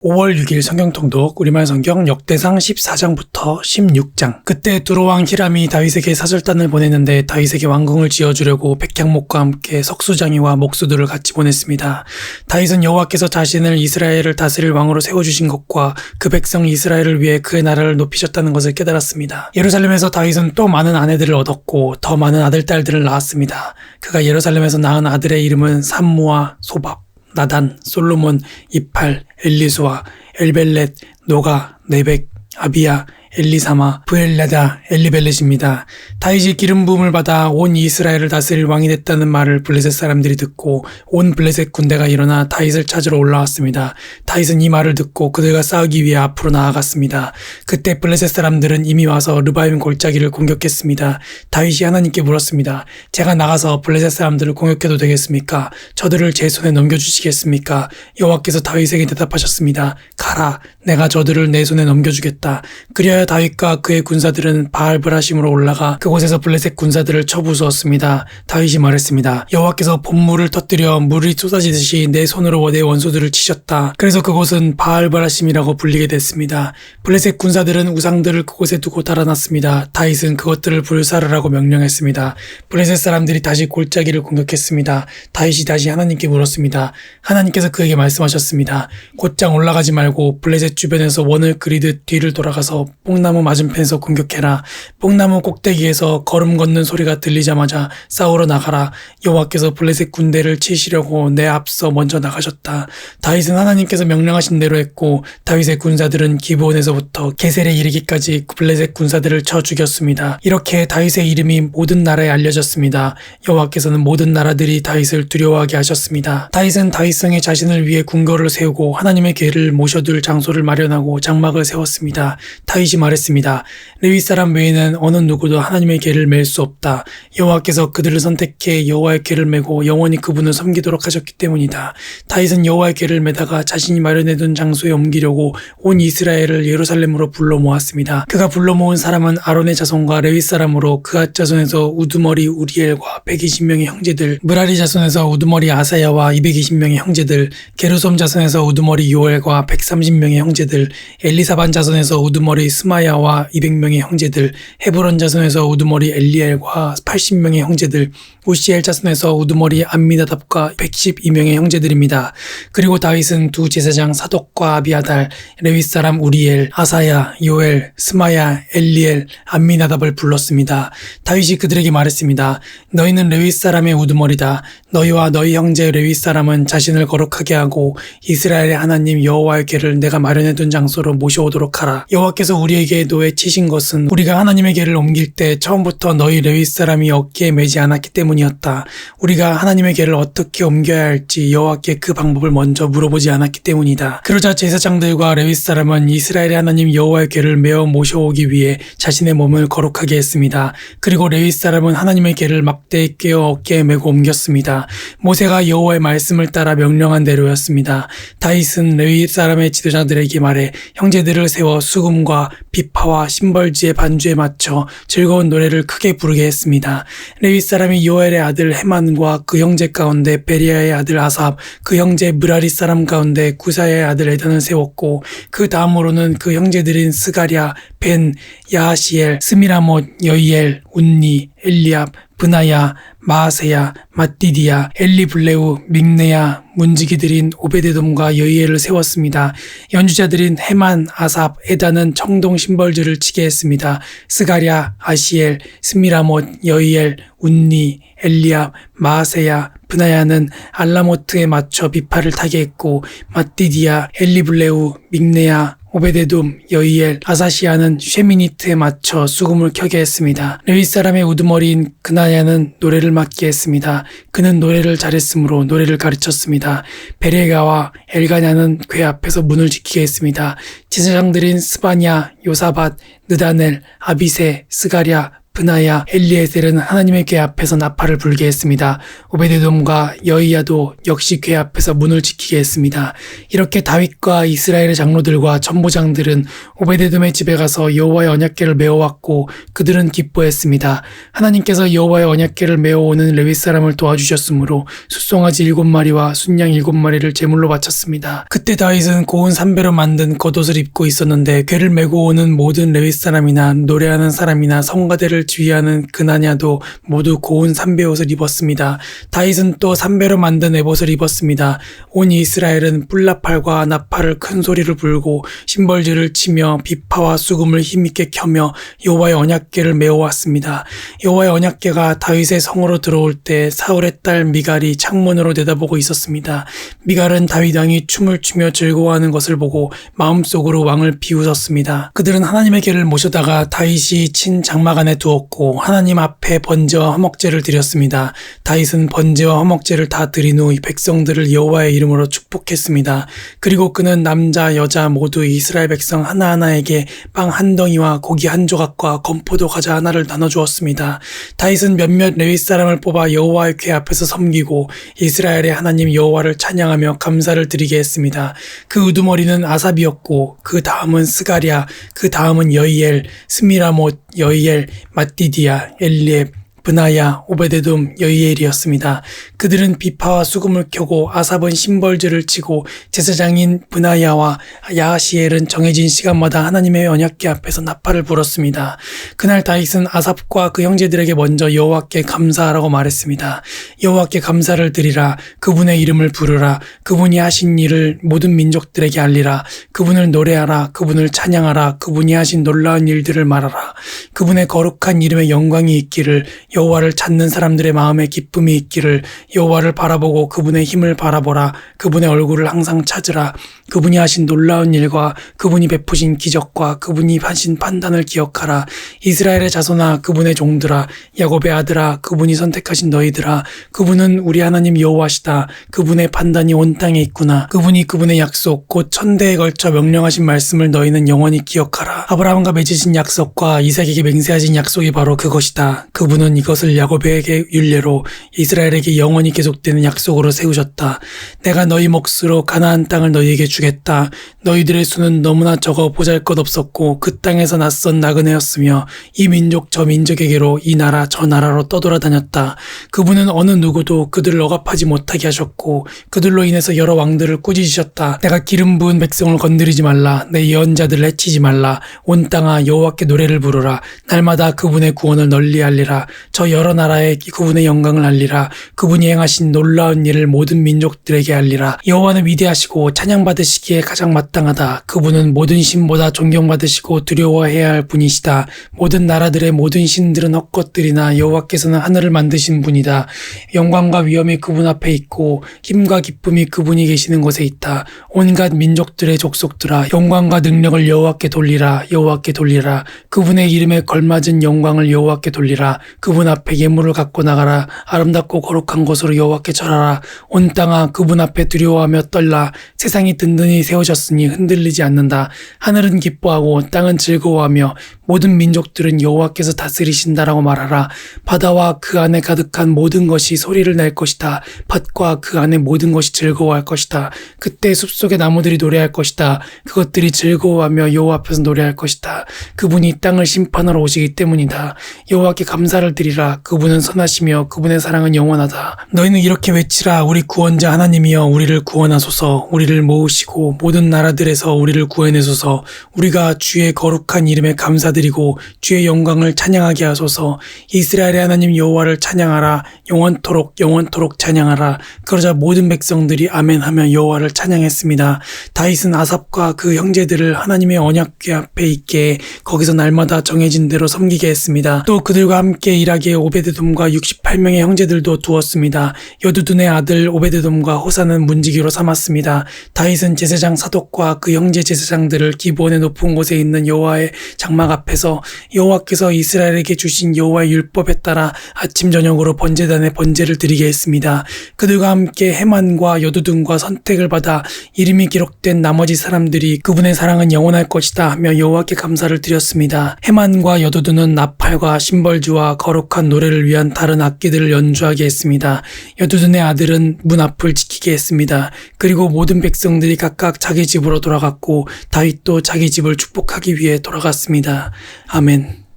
5월 6일 성경통독 우리말 성경 역대상 14장부터 16장. 그때 두로왕 히람이 다윗에게 사절단을 보냈는데 다윗에게 왕궁을 지어주려고 백향목과 함께 석수장이와 목수들을 같이 보냈습니다. 다윗은 여호와께서 자신을 이스라엘을 다스릴 왕으로 세워주신 것과 그 백성 이스라엘을 위해 그의 나라를 높이셨다는 것을 깨달았습니다. 예루살렘에서 다윗은 또 많은 아내들을 얻었고 더 많은 아들, 딸들을 낳았습니다. 그가 예루살렘에서 낳은 아들의 이름은 삼무와 소밥, 나단, 솔로몬, 이팔, 엘리수아, 엘벨렛, 노가, 네벡, 아비야, 엘리사마, 부엘라다, 엘리벨렛입니다. 다윗이 기름 부음을 받아 온 이스라엘을 다스릴 왕이 됐다는 말을 블레셋 사람들이 듣고 온 블레셋 군대가 일어나 다윗을 찾으러 올라왔습니다. 다윗은 이 말을 듣고 그들과 싸우기 위해 앞으로 나아갔습니다. 그때 블레셋 사람들은 이미 와서 르바임 골짜기를 공격했습니다. 다윗이 하나님께 물었습니다. 제가 나가서 블레셋 사람들을 공격해도 되겠습니까? 저들을 제 손에 넘겨주시겠습니까? 여호와께서 다윗에게 대답하셨습니다. 가라, 내가 저들을 내 손에 넘겨주겠다. 그리하여 다윗과 그의 군사들은 바알브라심으로 올라가 그곳에서 블레셋 군사들을 쳐부수었습니다. 다윗이 말했습니다. 여호와께서 봇물을 터뜨려 물이 쏟아지듯이 내 손으로 내 원수들을 치셨다. 그래서 그곳은 바알브라심이라고 불리게 됐습니다. 블레셋 군사들은 우상들을 그곳에 두고 달아났습니다. 다윗은 그것들을 불사르라고 명령했습니다. 블레셋 사람들이 다시 골짜기를 공격했습니다. 다윗이 다시 하나님께 물었습니다. 하나님께서 그에게 말씀하셨습니다. 곧장 올라가지 말고 블레셋 주변에서 원을 그리듯 뒤를 돌아가서 뽕나무 맞은편에서 공격해라. 뽕나무 꼭대기에서 걸음 걷는 소리가 들리자마자 싸우러 나가라. 여호와께서 블레셋 군대를 치시려고 내 앞서 먼저 나가셨다. 다윗은 하나님께서 명령하신 대로 했고 다윗의 군사들은 기브온에서부터 게셀에 이르기까지 블레셋 군사들을 쳐 죽였습니다. 이렇게 다윗의 이름이 모든 나라에 알려졌습니다. 여호와께서는 모든 나라들이 다윗을 두려워하게 하셨습니다. 다윗은 다윗성에 자신을 위해 궁궐을 세우고 하나님의 궤를 모셔둘 장소를 마련하고 장막을 세웠습니다. 다윗이 말했습니다. 레위 사람 외에는 어느 누구도 하나님의 궤를 맬 수 없다. 여호와께서 그들을 선택해 여호와의 궤를 메고 영원히 그분을 섬기도록 하셨기 때문이다. 다윗은 여호와의 궤를 메다가 자신이 마련해둔 장소에 옮기려고 온 이스라엘을 예루살렘으로 불러 모았습니다. 그가 불러 모은 사람은 아론의 자손과 레위 사람으로 그앗 자손에서 우두머리 우리엘과 120명의 형제들, 므라리 자손에서 우두머리 아사야와 220명의 형제들, 게르솜 자손에서 우두머리 요엘과 130명의 형제들, 엘리사반 자손에서 우두머리 스마야와 200명의 형제들, 헤브론 자손에서 우두머리 엘리엘과 80명의 형제들, 우시엘 자손에서 우두머리 암미나답과 112명의 형제들입니다. 그리고 다윗은 두 제사장 사독과 아비아달, 레위 사람 우리엘, 아사야, 요엘, 스마야, 엘리엘, 암미나답을 불렀습니다. 다윗이 그들에게 말했습니다. 너희는 레위 사람의 우두머리다. 너희와 너희 형제 레위 사람은 자신을 거룩하게 하고 이스라엘의 하나님 여호와의 궤를 내가 마련해둔 장소로 모셔오도록 하라. 여호와께서 우리에게 노에 치신 것은 우리가 하나님의 궤를 옮길 때 처음부터 너희 레위 사람이 어깨에 매지 않았기 때문이었다. 우리가 하나님의 궤를 어떻게 옮겨야 할지 여호와께 그 방법을 먼저 물어보지 않았기 때문이다. 그러자 제사장들과 레위 사람은 이스라엘의 하나님 여호와의 궤를 메어 모셔오기 위해 자신의 몸을 거룩하게 했습니다. 그리고 레위 사람은 하나님의 궤를 막대에 꿰어 어깨에 메고 옮겼습니다. 모세가 여호와의 말씀을 따라 명령한 대로였습니다. 다윗은 레위 사람의 지도자들에게 말해 형제들을 세워 수금과 비파와 심벌지의 반주에 맞춰 즐거운 노래를 크게 부르게 했습니다. 레위 사람이 요엘의 아들 헤만과 그 형제 가운데 베리아의 아들 아삽, 그 형제 므라리 사람 가운데 구사야의 아들 에단을 세웠고 그 다음으로는 그 형제들인 스가랴, 벤, 야하시엘, 스미라못, 여이엘, 운니, 엘리압, 브나야, 마아세야, 마띠디야, 엘리블레우, 믹네야, 문지기들인 오베데돔과 여이엘을 세웠습니다. 연주자들인 헤만, 아삽, 에단은 청동 심벌주를 치게 했습니다. 스가랴, 아시엘, 스미라못, 여이엘, 운니, 엘리압, 마아세야, 브나야는 알라모트에 맞춰 비파를 타게 했고 마띠디야, 엘리블레우, 믹네야, 오베데돔, 여이엘, 아사시아는 쉐미니트에 맞춰 수금을 켜게 했습니다. 레위 사람의 우두머리인 그나야는 노래를 맡게 했습니다. 그는 노래를 잘했으므로 노래를 가르쳤습니다. 베레가와 엘가냐는 궤 앞에서 문을 지키게 했습니다. 제사장들인 스바냐, 요사밧, 느다넬, 아비세, 스가랴, 브나야, 엘리에셀은 하나님의 궤 앞에서 나팔을 불게 했습니다. 오베데돔과 여이야도 역시 궤 앞에서 문을 지키게 했습니다. 이렇게 다윗과 이스라엘의 장로들과 천부장들은 오베데돔의 집에 가서 여호와의 언약궤를 메어왔고 그들은 기뻐했습니다. 하나님께서 여호와의 언약궤를 메어오는 레위 사람을 도와주셨으므로 숫송아지 7마리와 순양 7마리를 제물로 바쳤습니다. 그때 다윗은 고운 삼배로 만든 겉옷을 입고 있었는데 궤를 메고 오는 모든 레위 사람이나 노래하는 사람이나 성가대를 지휘하는 그나냐도 모두 고운 삼배 옷을 입었습니다. 다윗은 또 삼배로 만든 에봇을 입었습니다. 온 이스라엘은 뿔나팔과 나팔을 큰 소리를 불고 심벌질을 치며 비파와 수금을 힘있게 켜며 여호와의 언약궤를 메어왔습니다. 여호와의 언약궤가 다윗의 성으로 들어올 때 사울의 딸 미갈이 창문으로 내다보고 있었습니다. 미갈은 다윗 왕이 춤을 추며 즐거워하는 것을 보고 마음속으로 왕을 비웃었습니다. 그들은 하나님의 궤를 모셔다가 다윗이 친 장막 안에 두었고 하나님 앞에 번제와 화목제를 드렸습니다. 다윗은 번제와 화목제를 다 드린 후 백성들을 여호와의 이름으로 축복했습니다. 그리고 그는 남자 여자 모두 이스라엘 백성 하나하나에게 빵 한 덩이와 고기 한 조각과 건포도 과자 하나를 나눠주었습니다. 다윗은 몇몇 레위 사람을 뽑아 여호와의 궤 앞에서 섬기고 이스라엘의 하나님 여호와를 찬양하며 감사를 드리게 했습니다. 그 우두머리는 아삽이었고 그 다음은 스가랴, 그 다음은 여이엘, 스미라못, 여이엘, 마띠디아, 엘리앱, 브나야, 오베데돔, 여이엘이었습니다. 그들은 비파와 수금을 켜고 아삽은 심벌질을 치고 제사장인 브나야와 야하시엘은 정해진 시간마다 하나님의 언약궤 앞에서 나팔을 불었습니다. 그날 다윗은 아삽과 그 형제들에게 먼저 여호와께 감사하라고 말했습니다. 여호와께 감사를 드리라. 그분의 이름을 부르라. 그분이 하신 일을 모든 민족들에게 알리라. 그분을 노래하라. 그분을 찬양하라. 그분이 하신 놀라운 일들을 말하라. 그분의 거룩한 이름에 영광이 있기를, 여호와를 찾는 사람들의 마음에 기쁨이 있기를, 여호와를 바라보고 그분의 힘을 바라보라. 그분의 얼굴을 항상 찾으라. 그분이 하신 놀라운 일과 그분이 베푸신 기적과 그분이 하신 판단을 기억하라. 이스라엘의 자손아, 그분의 종들아, 야곱의 아들아, 그분이 선택하신 너희들아, 그분은 우리 하나님 여호와시다. 그분의 판단이 온 땅에 있구나. 그분이 그분의 약속 곧 천대에 걸쳐 명령하신 말씀을 너희는 영원히 기억하라. 아브라함과 맺으신 약속과 이삭에게 맹세하신 약속이 바로 그것이다. 그분은 이것을 야곱에게 율례로 이스라엘에게 영원히 계속되는 약속으로 세우셨다. 내가 너희 몫으로 가나안 땅을 너희에게 주겠다. 너희들의 수는 너무나 적어 보잘것없었고 그 땅에서 낯선 나그네였으며 이 민족 저 민족에게로 이 나라 저 나라로 떠돌아다녔다. 그분은 어느 누구도 그들을 억압하지 못하게 하셨고 그들로 인해서 여러 왕들을 꾸짖으셨다. 내가 기름 부은 백성을 건드리지 말라. 내 예언자들을 해치지 말라. 온 땅아 여호와께 노래를 부르라. 날마다 그분의 구원을 널리 알리라. 저 여러 나라에 그분의 영광을 알리라. 그분이 행하신 놀라운 일을 모든 민족들에게 알리라. 여호와는 위대하시고 찬양받으시기에 가장 마땅하다. 그분은 모든 신보다 존경받으시고 두려워해야 할 분이시다. 모든 나라들의 모든 신들은 헛것들이나 여호와께서는 하늘을 만드신 분이다. 영광과 위엄이 그분 앞에 있고 힘과 기쁨이 그분이 계시는 곳에 있다. 온갖 민족들의 족속들아, 영광과 능력을 여호와께 돌리라. 여호와께 돌리라. 그분의 이름에 걸맞은 영광을 여호와께 돌리라. 그분 앞에 예물을 갖고 나가라. 아름답고 거룩한 곳으로 여호와께 절하라. 온 땅아 그분 앞에 두려워하며 떨라. 세상이 든든히 세우셨으니 흔들리지 않는다. 하늘은 기뻐하고 땅은 즐거워하며 모든 민족들은 여호와께서 다스리신다라고 말하라. 바다와 그 안에 가득한 모든 것이 소리를 낼 것이다. 밭과 그 안에 모든 것이 즐거워할 것이다. 그때 숲속의 나무들이 노래할 것이다. 그것들이 즐거워하며 여호와 앞에서 노래할 것이다. 그분이 땅을 심판하러 오시기 때문이다. 여호와께 감사를 드리라. 그분은 선하시며 그분의 사랑은 영원하다. 너희는 이렇게 외치라. 우리 구원자 하나님이여 우리를 구원하소서. 우리를 모으시고 모든 나라들에서 우리를 구해내소서. 우리가 주의 거룩한 이름에 감사드리고 주의 영광을 찬양하게 하소서. 이스라엘의 하나님 여호와를 찬양하라. 영원토록 영원토록 찬양하라. 그러자 모든 백성들이 아멘하며 여호와를 찬양했습니다. 다윗은 아삽과 그 형제들을 하나님의 언약궤 앞에 있게 거기서 날마다 정해진 대로 섬기게 했습니다. 또 그들과 함께 일하기에 오베데돔과 68명의 형제들도 두었습니다. 여두둔의 아들 오베데돔과 호사는 문지기로 삼았습니다. 다윗은 제사장 사독과 그 형제 제사장들을 기브온의 높은 곳에 있는 여호와의 장막 앞에 앞에서 여호와께서 이스라엘에게 주신 여호와의 율법에 따라 아침 저녁으로 번제단에 번제를 드리게 했습니다. 그들과 함께 헤만과 여두둔과 선택을 받아 이름이 기록된 나머지 사람들이 그분의 사랑은 영원할 것이다 하며 여호와께 감사를 드렸습니다. 헤만과 여두둔은 나팔과 심벌주와 거룩한 노래를 위한 다른 악기들을 연주하게 했습니다. 여두둔의 아들은 문 앞을 지키게 했습니다. 그리고 모든 백성들이 각각 자기 집으로 돌아갔고 다윗도 자기 집을 축복하기 위해 돌아갔습니다. 아멘.